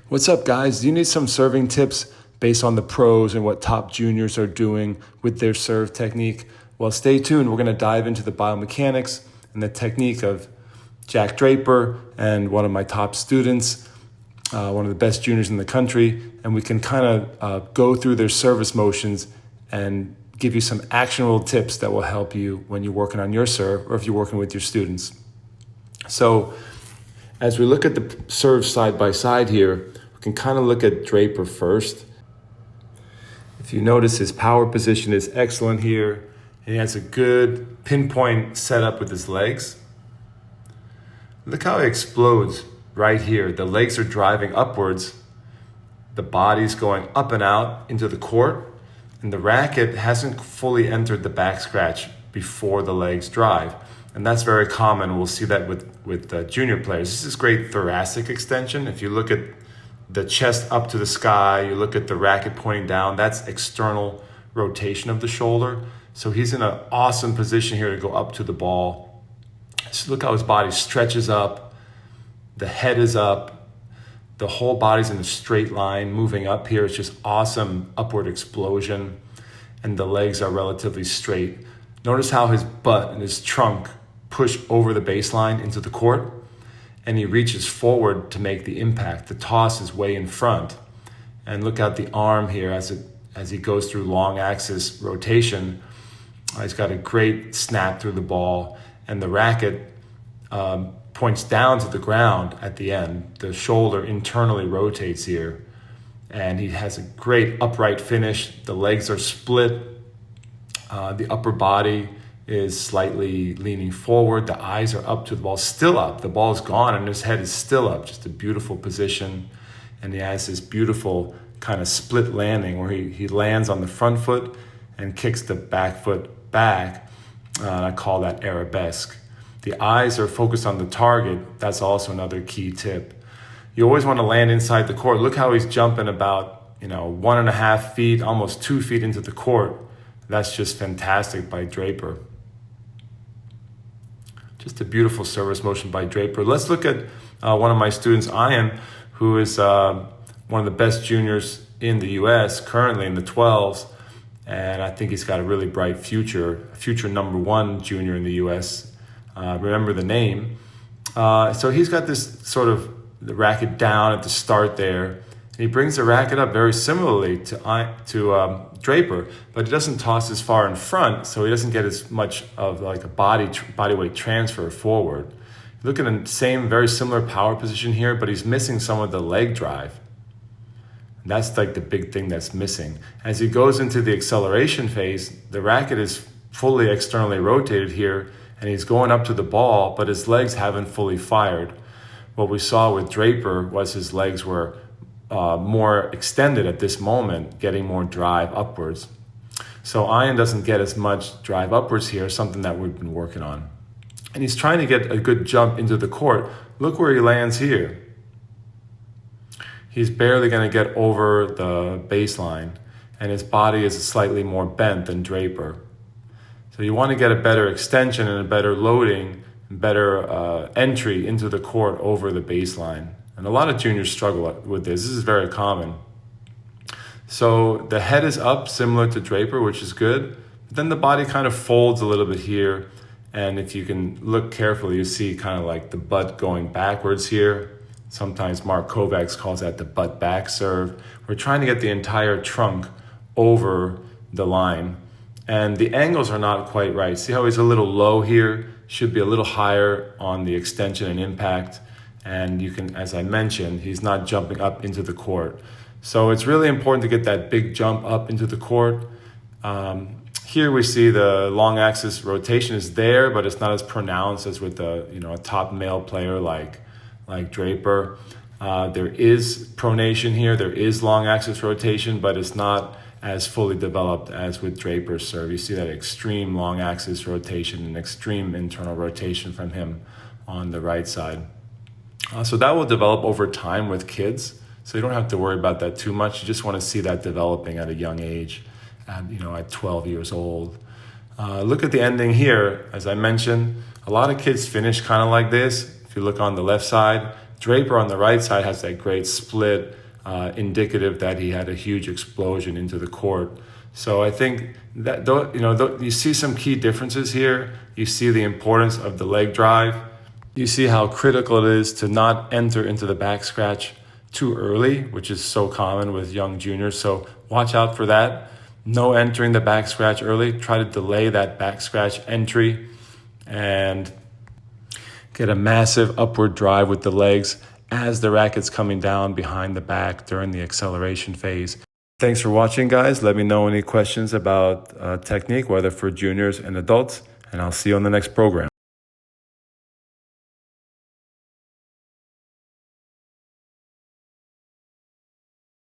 What's up, guys? Do you need some serving tips based on the pros and what top juniors are doing with their serve technique? Well, stay tuned. We're going to dive into the biomechanics and the technique of Jack Draper and one of my top students, one of the best juniors in the country, and we can kind of go through their service motions and give you some actionable tips that will help you when you're working on your serve or if you're working with your students. So as we look at the serve side by side here, we can kind of look at Draper first. If you notice, his power position is excellent here. He has a good pinpoint setup with his legs. Look how he explodes right here. The legs are driving upwards. The body's going up and out into the court. And the racket hasn't fully entered the back scratch before the legs drive. And that's very common. We'll see that with junior players. This is great thoracic extension. If you look at the chest up to the sky, you look at the racket pointing down, that's external rotation of the shoulder. So he's in an awesome position here to go up to the ball. So look how his body stretches up. The head is up. The whole body's in a straight line moving up here. It's just awesome upward explosion. And the legs are relatively straight. Notice how his butt and his trunk push over the baseline into the court. And he reaches forward to make the impact. The toss is way in front. And look at the arm here as he goes through long axis rotation. He's got a great snap through the ball. And the racket points down to the ground at the end. The shoulder internally rotates here. And he has a great upright finish. The legs are split. The upper body is slightly leaning forward. The eyes are up to the ball, still up. The ball is gone and his head is still up. Just a beautiful position. And he has this beautiful kind of split landing where he lands on the front foot and kicks the back foot back. I call that arabesque. The eyes are focused on the target. That's also another key tip. You always want to land inside the court. Look how he's jumping about 1.5 feet, almost 2 feet into the court. That's just fantastic by Draper. Just a beautiful service motion by Draper. Let's look at one of my students, Ian, who is one of the best juniors in the U.S., currently in the 12s. And I think he's got a really bright future number one junior in the U.S. Remember the name. So he's got this sort of the racket down at the start there. And he brings the racket up very similarly to Draper, but he doesn't toss as far in front, so he doesn't get as much of like a body weight transfer forward. Look at the same, very similar power position here, but he's missing some of the leg drive. And that's like the big thing that's missing. As he goes into the acceleration phase, the racket is fully externally rotated here, and he's going up to the ball, but his legs haven't fully fired. What we saw with Draper was his legs were more extended at this moment, getting more drive upwards. So Ian doesn't get as much drive upwards here, something that we've been working on. And he's trying to get a good jump into the court. Look where he lands here. He's barely going to get over the baseline, and his body is slightly more bent than Draper. So you want to get a better extension and a better loading, and better entry into the court over the baseline. And a lot of juniors struggle with this. This is very common. So the head is up, similar to Draper, which is good. But then the body kind of folds a little bit here. And if you can look carefully, you see kind of like the butt going backwards here. Sometimes Mark Kovacs calls that the butt back serve. We're trying to get the entire trunk over the line. And the angles are not quite right. See how he's a little low here? Should be a little higher on the extension and impact. And you can, as I mentioned, he's not jumping up into the court. So it's really important to get that big jump up into the court. Here we see the long axis rotation is there, but it's not as pronounced as with a top male player like Draper. There is pronation here. There is long axis rotation, but it's not as fully developed as with Draper's serve. You see that extreme long axis rotation and extreme internal rotation from him on the right side. So that will develop over time with kids. So you don't have to worry about that too much. You just want to see that developing at a young age, at 12 years old. Look at the ending here. As I mentioned, a lot of kids finish kind of like this. If you look on the left side, Draper on the right side has that great split, indicative that he had a huge explosion into the court. So I think that you see some key differences here. You see the importance of the leg drive. You see how critical it is to not enter into the back scratch too early, which is so common with young juniors. So watch out for that. No entering the back scratch early. Try to delay that back scratch entry and get a massive upward drive with the legs as the racket's coming down behind the back during the acceleration phase. Thanks for watching, guys. Let me know any questions about technique, whether for juniors and adults, and I'll see you on the next program.